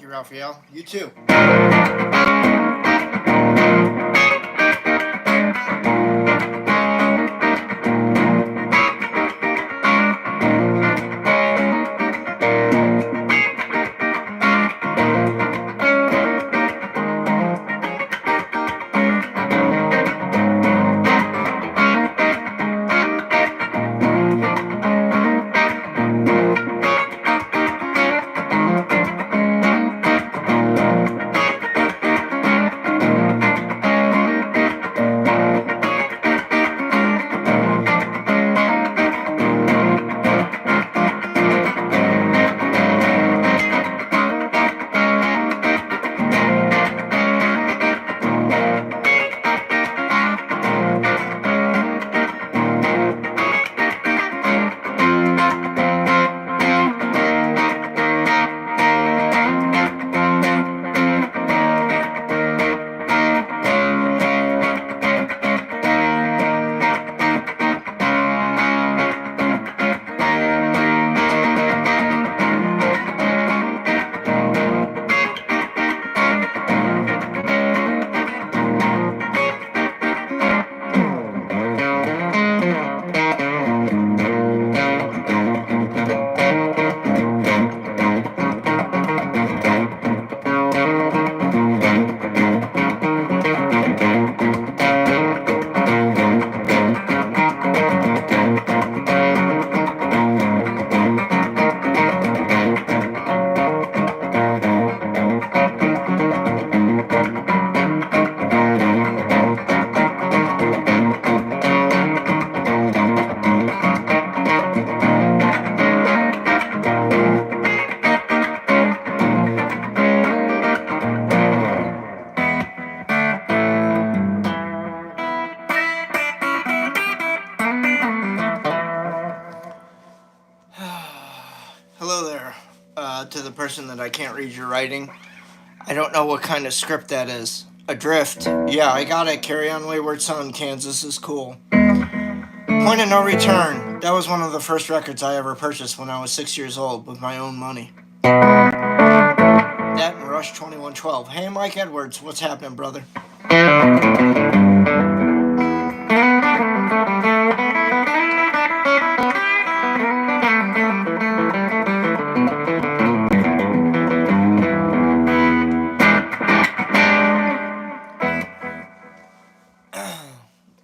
you, Raphael. You too. To the person that I can't read your writing. I don't know what kind of script that is. Adrift. Yeah, I got it. Carry on Wayward Son. Kansas is cool. Point of No Return. That was one of the first records I ever purchased when I was 6 years old with my own money. That and Rush 2112. Hey, Mike Edwards. What's happening, brother?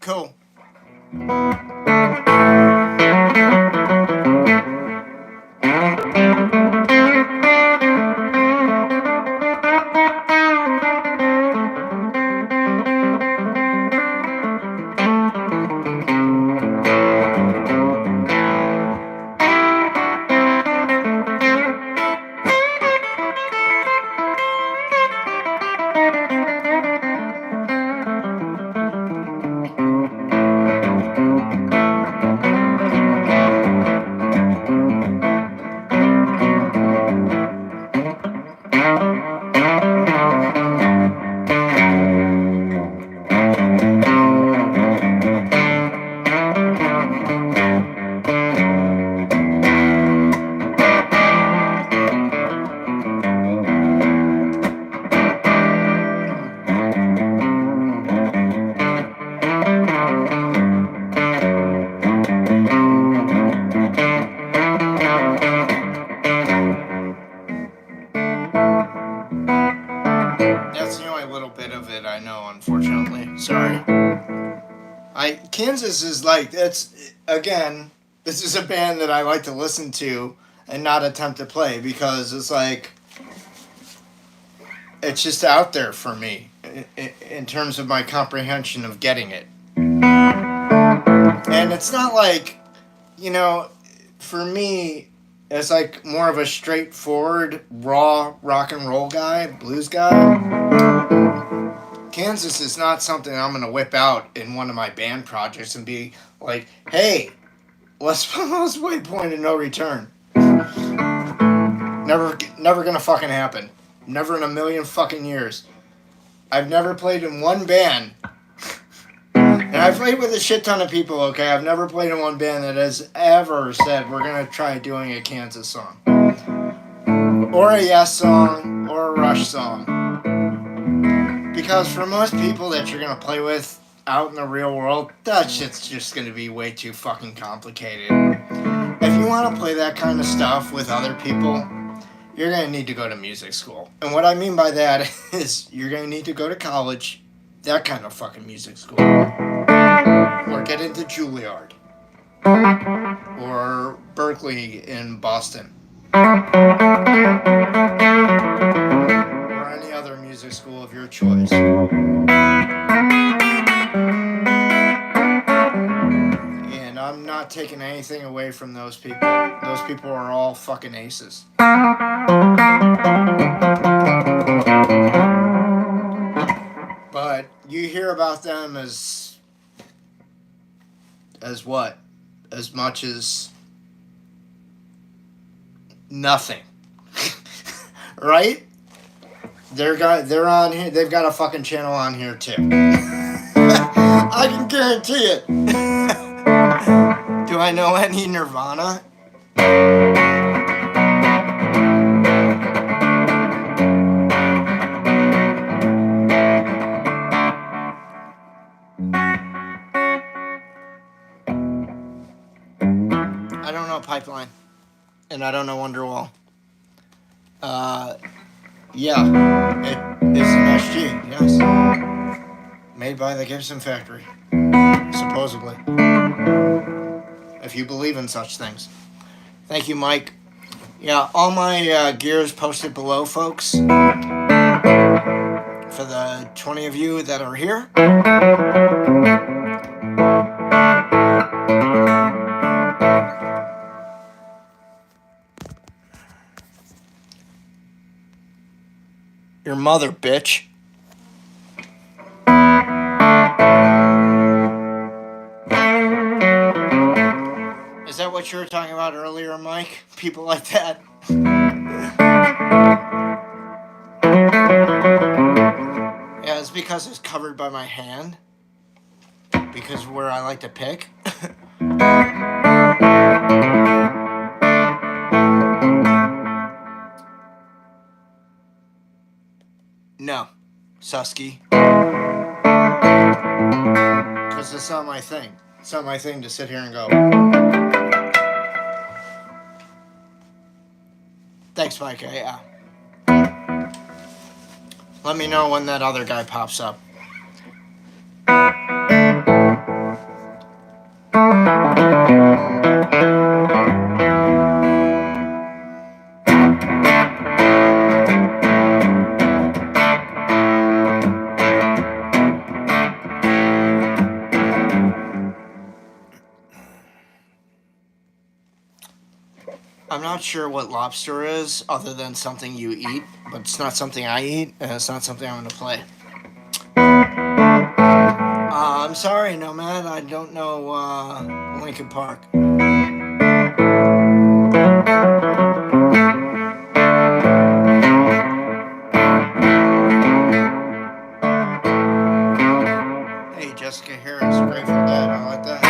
Cool. Kansas is like, it's, again, this is a band that I like to listen to and not attempt to play because it's like, it's just out there for me in terms of my comprehension of getting it. And it's not like, you know, for me, it's like more of a straightforward, raw rock and roll guy, blues guy. Kansas is not something I'm going to whip out in one of my band projects and be like, hey, let's play Point of No Return. Never going to fucking happen. Never in a million fucking years. I've never played in one band. And I've played with a shit ton of people, okay? I've never played in one band that has ever said, we're going to try doing a Kansas song. Or a Yes song. or a Rush song. Because for most people that you're going to play with out in the real world, that shit's just going to be way too fucking complicated. If you want to play that kind of stuff with other people, you're going to need to go to music school. And what I mean by that is you're going to need to go to college, that kind of fucking music school. Or get into Juilliard. Or Berkeley in Boston. Or any other music school of your choice. And I'm not taking anything away from those people. Those people are all fucking aces. But you hear about them as what? As much as nothing. Right? They're on here. They've got a fucking channel on here too. I can guarantee it. Do I know any Nirvana? I don't know Pipeline. And I don't know Wonderwall. Yeah, it is an SG, yes. Made by the Gibson factory, supposedly. If you believe in such things. Thank you, Mike. Yeah, all my gear is posted below, folks. For the 20 of you that are here. Your mother, bitch. Is that what you were talking about earlier, Mike? People like that? Yeah, it's because it's covered by my hand. Because where I like to pick. No, Susky. Because it's not my thing. It's not my thing to sit here and go. Thanks, Mike. Yeah. Let me know when that other guy pops up. I'm not sure what lobster is, other than something you eat, but it's not something I eat, and it's not something I'm going to play. I'm sorry, Nomad, I don't know Linkin Park. Hey, Jessica Harris, Grateful Dead, I like that.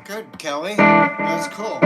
Good, Kelly. That's cool.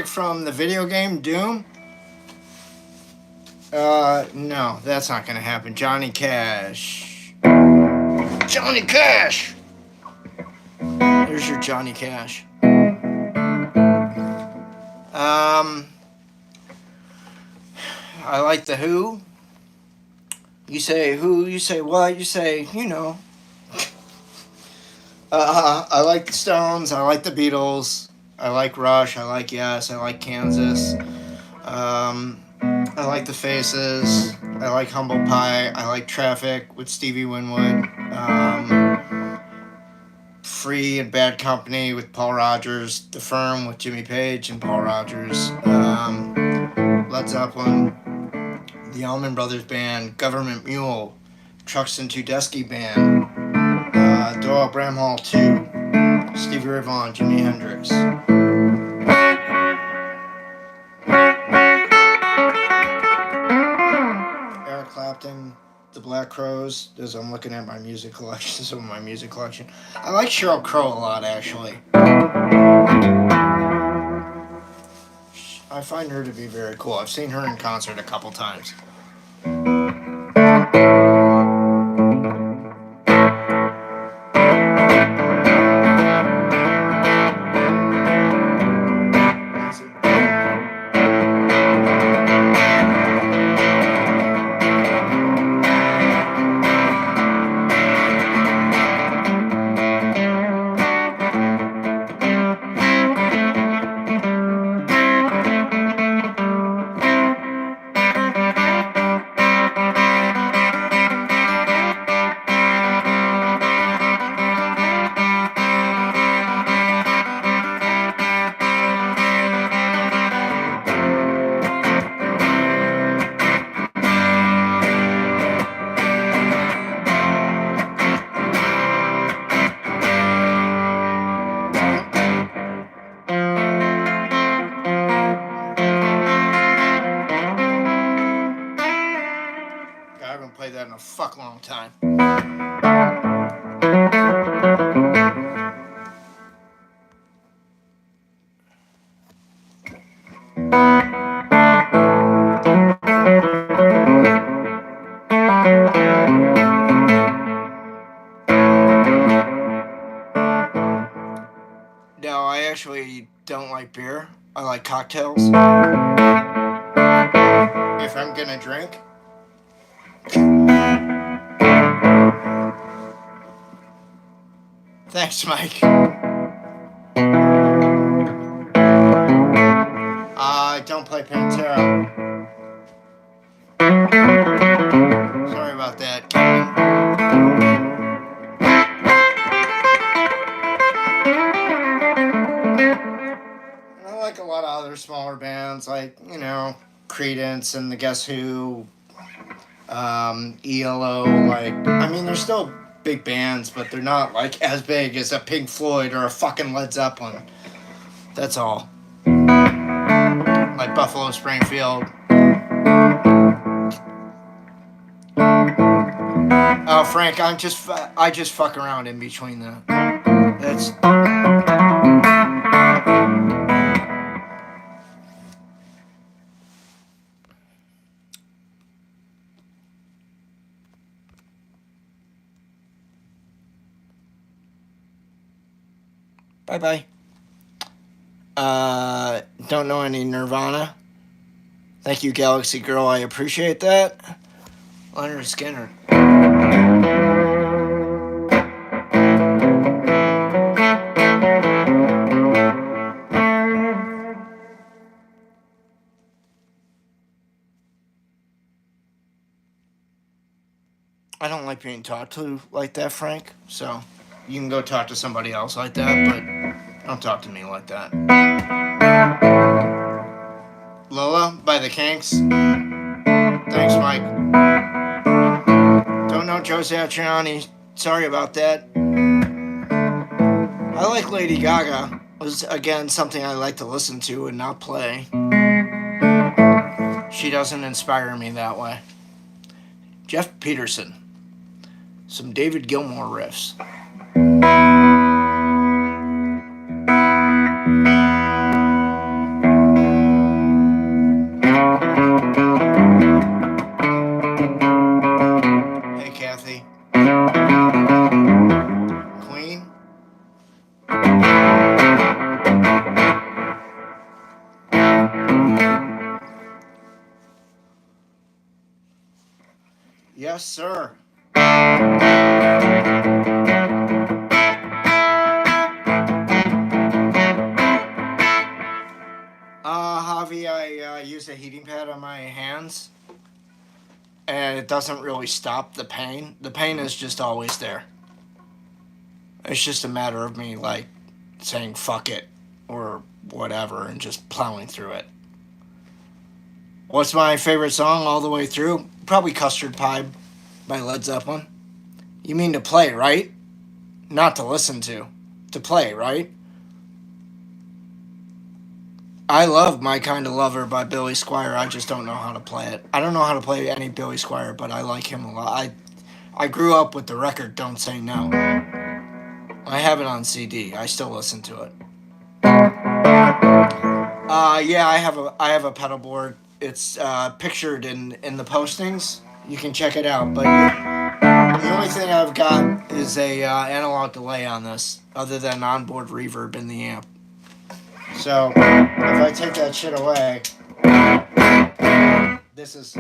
music from the video game Doom? No, that's not gonna happen. Johnny Cash. Johnny Cash! There's your Johnny Cash. I like the Who. You say who, you say what, you say, you know. I like the Stones, I like the Beatles, I like Rush, I like Yes, I like Kansas. I like the Faces, I like Humble Pie, I like Traffic with Stevie Winwood. Free and Bad Company with Paul Rogers, The Firm with Jimmy Page and Paul Rogers, Led Zeppelin, the Allman Brothers Band, Government Mule, Truxton Tedeschi Band, Doyle Bramhall 2, Stevie Ray Vaughan, Jimi Hendrix. Eric Clapton, The Black Crowes, as I'm looking at my music collection, some of my music collection. I like Sheryl Crow a lot, actually. I find her to be very cool. I've seen her in concert a couple times. That in a fuck long time. No, I actually don't like beer. I like cocktails. If I'm gonna drink. Thanks, Mike. I don't play Pantera. Sorry about that, Kevin. And I like a lot of other smaller bands, like, you know, Creedence and the Guess Who, ELO. Like, I mean, they're still big bands, but they're not like as big as a Pink Floyd or a fucking Led Zeppelin. That's all. Like Buffalo Springfield. Oh, Frank, I just fuck around in between that. That's. Bye-bye. Don't know any Nirvana. Thank you, Galaxy Girl. I appreciate that. Leonard Skinner. I don't like being talked to like that, Frank. So you can go talk to somebody else like that, but don't talk to me like that. Lola by the Kinks. Thanks, Mike. Don't know Joe Satriani. Sorry about that. I like Lady Gaga. Was again something I like to listen to and not play. She doesn't inspire me that way. Jeff Peterson. Some David Gilmour riffs. Kathy. Queen. Yes, sir. Javi, I use a heating pad on my hands, and it doesn't really stop the pain. The pain is just always there. It's just a matter of me, like, saying fuck it, or whatever, and just plowing through it. What's my favorite song all the way through? Probably Custard Pie by Led Zeppelin. You mean to play, right? Not to listen to. To play, right? I love My Kind of Lover by Billy Squier. I just don't know how to play it. I don't know how to play any Billy Squier, but I like him a lot. I grew up with the record Don't Say No. I have it on CD. I still listen to it. Yeah, I have a pedal board. It's pictured in the postings. You can check it out. But the only thing I've got is a analog delay on this, other than onboard reverb in the amp. So if I take that shit away, this is.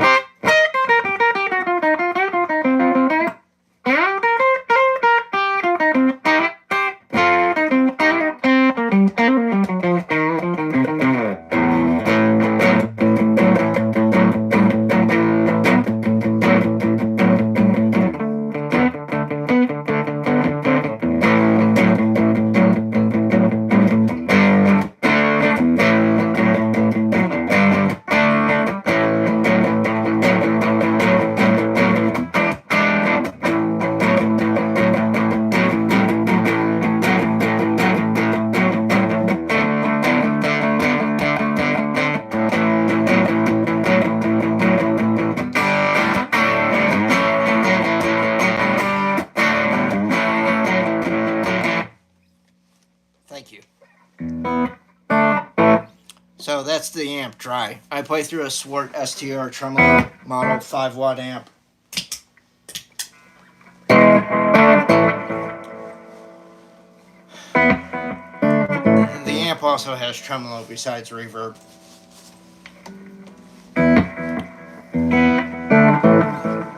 Thank you. So that's the amp dry. I play through a Swart STR tremolo model 5-watt amp. The amp also has tremolo besides reverb.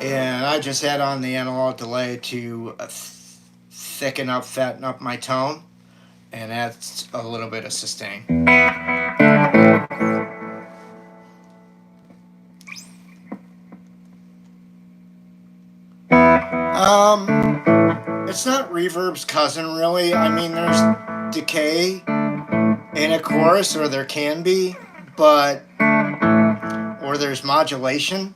And I just had on the analog delay to thicken up, fatten up my tone, and adds a little bit of sustain. It's not reverb's cousin, really. I mean, there's decay in a chorus, or there can be, but or there's modulation.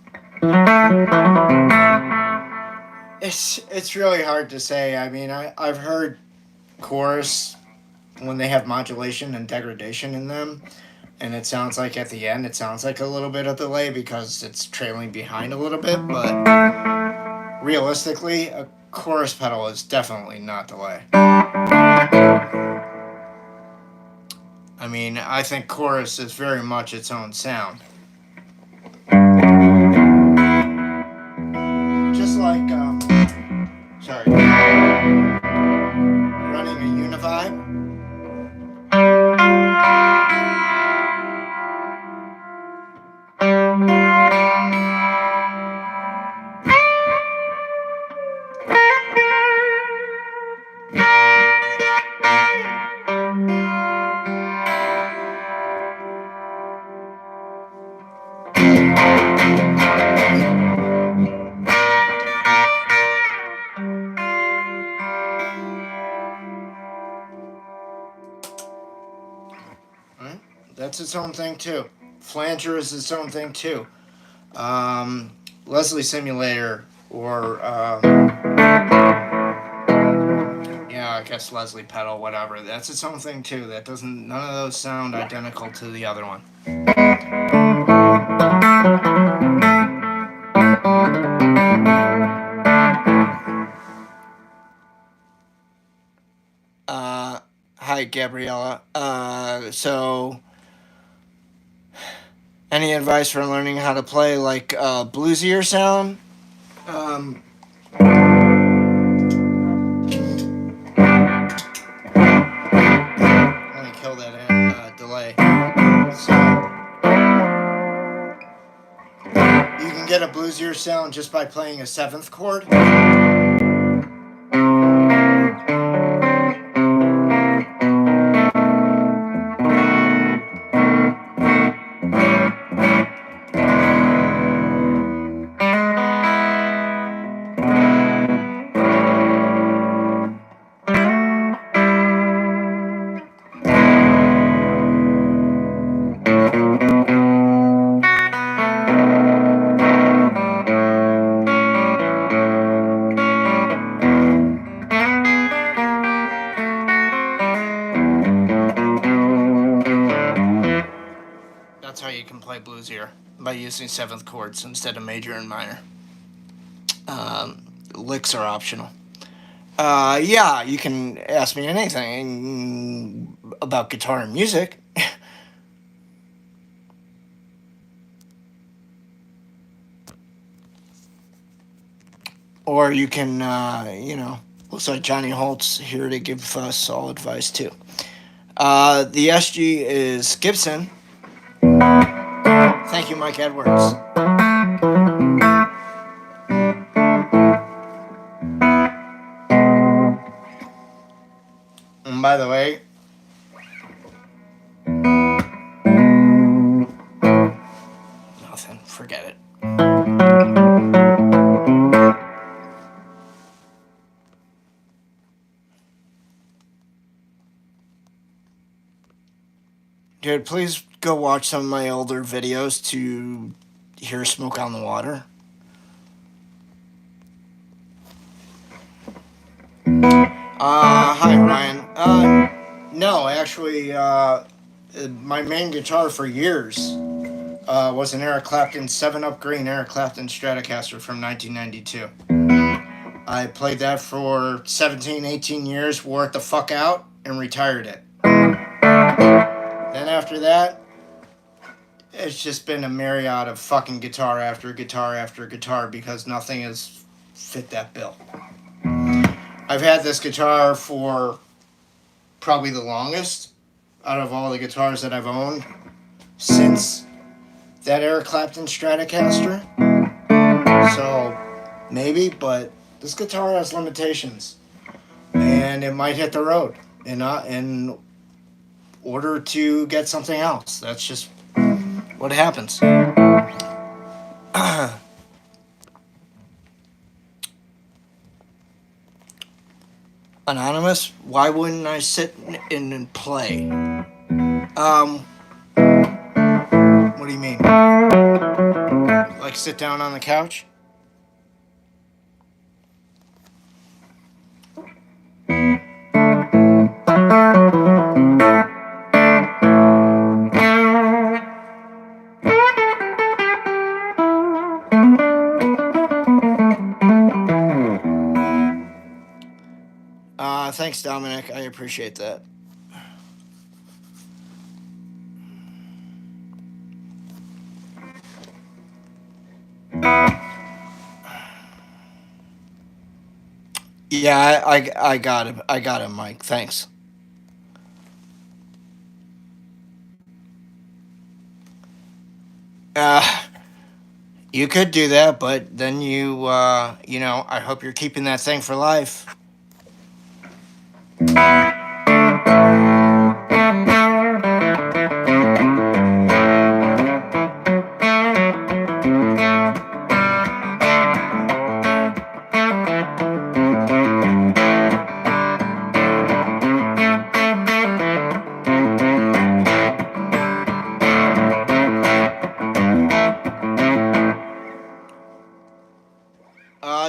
It's really hard to say. I mean, I've heard chorus when they have modulation and degradation in them, and it sounds like at the end it sounds like a little bit of delay because it's trailing behind a little bit, but realistically a chorus pedal is definitely not delay. I mean, I think chorus is very much its own sound. Just like running a Univibe. Right? That's its own thing too. Flanger is its own thing too. Leslie Simulator, or yeah, I guess Leslie pedal, whatever. That's its own thing too. That doesn't. None of those sound identical to the other one. Hi, Gabriella. So, any advice for learning how to play like bluesier sound? Let me kill that delay. So you can get a bluesier sound just by playing a 7th chord. That's how you can play bluesier, by using 7th chords instead of major and minor. Licks are optional. Yeah, you can ask me anything about guitar and music. Or you can, looks like Johnny Holt's here to give us all advice too. The SG is Gibson. Thank you, Mike Edwards. And by the way, nothing, forget it. Dude, please go watch some of my older videos to hear Smoke on the Water. Hi, Ryan. No, actually, my main guitar for years was an Eric Clapton 7-Up Green Eric Clapton Stratocaster from 1992. I played that for 17, 18 years, wore it the fuck out, and retired it. Then after that, it's just been a myriad of fucking guitar after guitar after guitar because nothing has fit that bill. I've had this guitar for probably the longest out of all the guitars that I've owned since that Eric Clapton Stratocaster. So maybe, but this guitar has limitations and it might hit the road in order to get something else. That's just what happens. Anonymous, why wouldn't I sit in and play? What do you mean? Like sit down on the couch? Thanks, Dominic. I appreciate that. Yeah, I got it. I got it, Mike. Thanks. You could do that, but then I hope you're keeping that thing for life.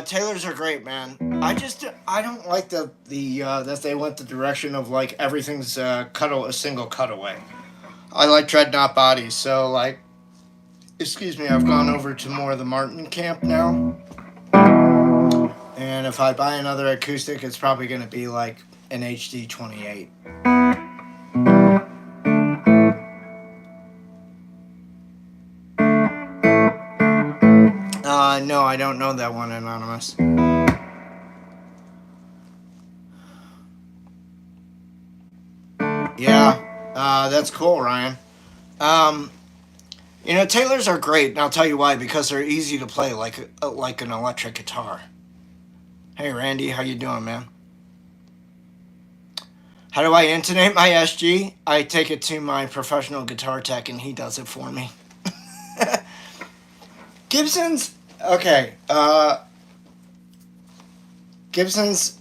Taylors are great, man. I don't like the that they went the direction of like everything's a single cutaway. I like dreadnought bodies, so like, excuse me, I've gone over to more of the Martin camp now. And if I buy another acoustic, it's probably going to be like an HD 28. No, I don't know that one, Anonymous. Yeah, that's cool, Ryan. Um, Taylors are great, and I'll tell you why. Because they're easy to play, like an electric guitar. Hey, Randy, how you doing, man? How do I intonate my SG? I take it to my professional guitar tech, and he does it for me. Gibsons, okay. Gibsons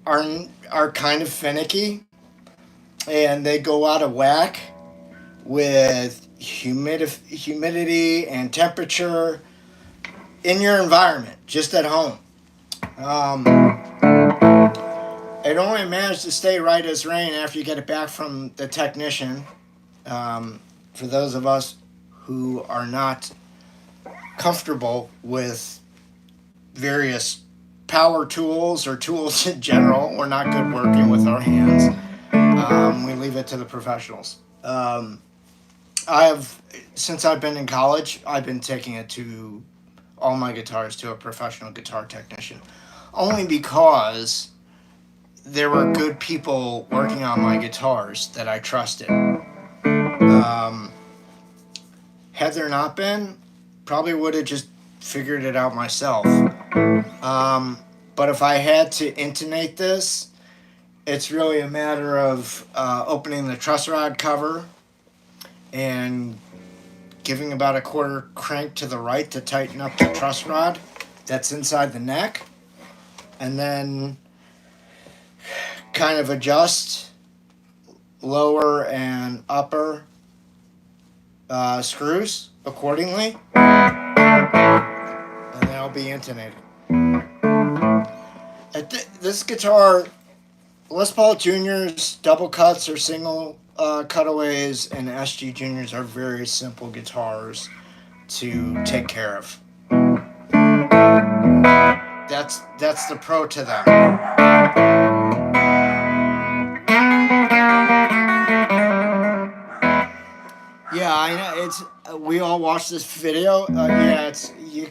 are kind of finicky, and they go out of whack with humidity and temperature in your environment, just at home. It only managed to stay right as rain after you get it back from the technician. For those of us who are not comfortable with various power tools or tools in general, we're not good working with our hands. We leave it to the professionals. Since I've been in college, I've been taking it to all my guitars to a professional guitar technician, only because there were good people working on my guitars that I trusted. Had there not been, probably would have just figured it out myself. But if I had to intonate this, it's really a matter of opening the truss rod cover and giving about a quarter crank to the right to tighten up the truss rod that's inside the neck, and then kind of adjust lower and upper screws accordingly, and then I'll be intonating. This guitar, Les Paul Juniors, double cuts or single cutaways, and SG Juniors are very simple guitars to take care of. That's the pro to them. Yeah, I know. It's we all watched this video. Yeah, it's you.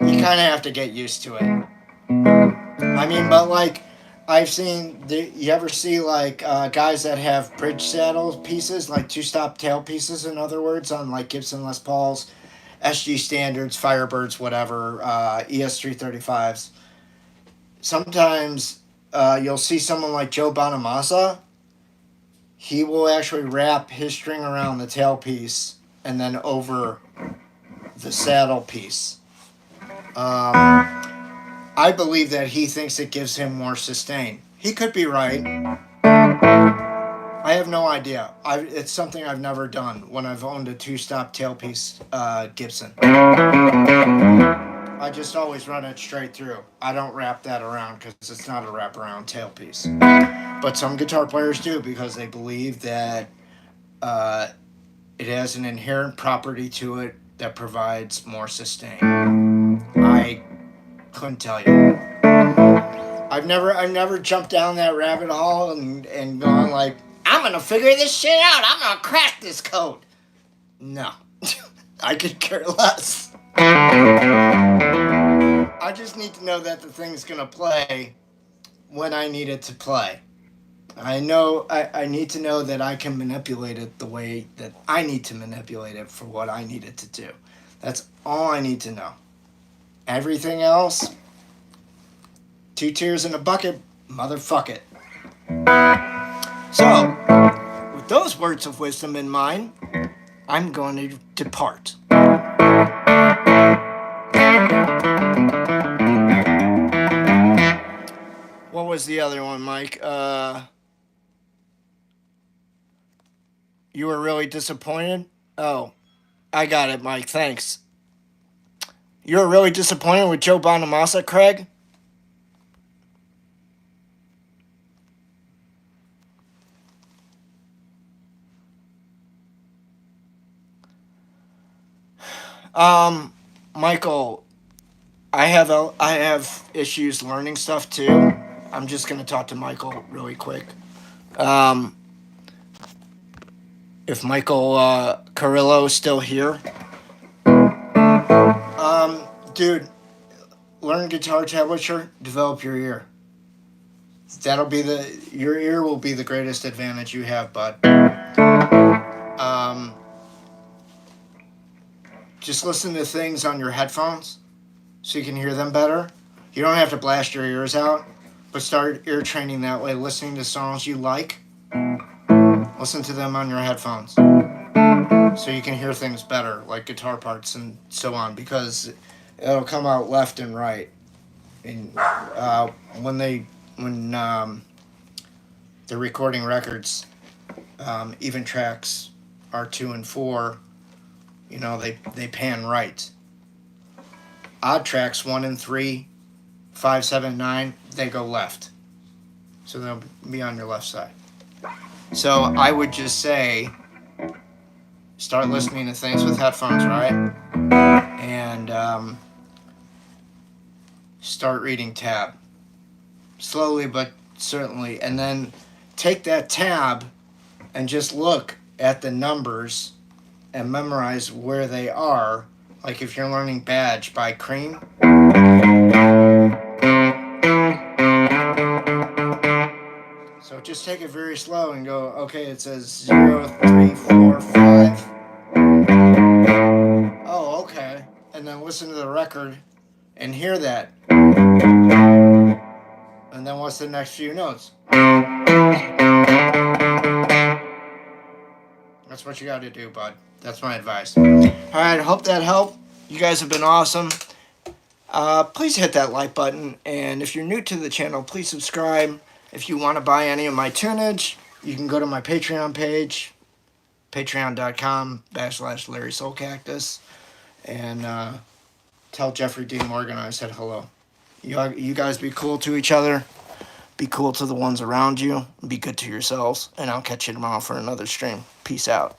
You kind of have to get used to it. I mean, but like, I've seen. You ever see like guys that have bridge saddle pieces, like two-stop tail pieces, in other words, on like Gibson Les Pauls, SG Standards, Firebirds, whatever, ES335s. Sometimes you'll see someone like Joe Bonamassa. He will actually wrap his string around the tailpiece and then over the saddle piece. I believe that he thinks it gives him more sustain. He could be right. I have no idea. It's something I've never done when I've owned a two-stop tailpiece Gibson. I just always run it straight through. I don't wrap that around because it's not a wraparound tailpiece. But some guitar players do because they believe that it has an inherent property to it that provides more sustain. I couldn't tell you. I've never jumped down that rabbit hole and gone like, I'm gonna figure this shit out. I'm gonna crack this code. No, I could care less. I just need to know that the thing's gonna play when I need it to play. I need to know that I can manipulate it the way that I need to manipulate it for what I need it to do. That's all I need to know. Everything else, 2 tears in a bucket, motherfuck it. So, with those words of wisdom in mind, I'm going to depart. What was the other one, Mike? You were really disappointed? Oh, I got it, Mike. Thanks. You were really disappointed with Joe Bonamassa, Craig? Michael, I have issues learning stuff too. I'm just gonna talk to Michael really quick. If Michael Carrillo is still here, dude, learn guitar tablature, develop your ear. that'll be your ear will be the greatest advantage you have, bud. Just listen to things on your headphones so you can hear them better. You don't have to blast your ears out, but start ear training that way, listening to songs you like. Listen to them on your headphones so you can hear things better, like guitar parts and so on, because it'll come out left and right. And when they're recording records, even tracks R2 and 4, you know, they pan right. Odd tracks 1 and 3, 5, 7, 9, they go left. So they'll be on your left side. So I would just say, start listening to things with headphones, right? And start reading tab. Slowly but certainly. And then take that tab and just look at the numbers and memorize where they are. Like if you're learning Badge by Cream. So just take it very slow and go, okay, it says 0, 3, 4, 5. Oh, okay. And then listen to the record and hear that. And then what's the next few notes? That's what you got to do, bud. That's my advice. All right, hope that helped. You guys have been awesome. Please hit that like button. And if you're new to the channel, please subscribe. If you want to buy any of my tunage, you can go to my Patreon page, patreon.com/Larry Soulcactus, and tell Jeffrey D. Morgan I said hello. You guys be cool to each other. Be cool to the ones around you. Be good to yourselves. And I'll catch you tomorrow for another stream. Peace out.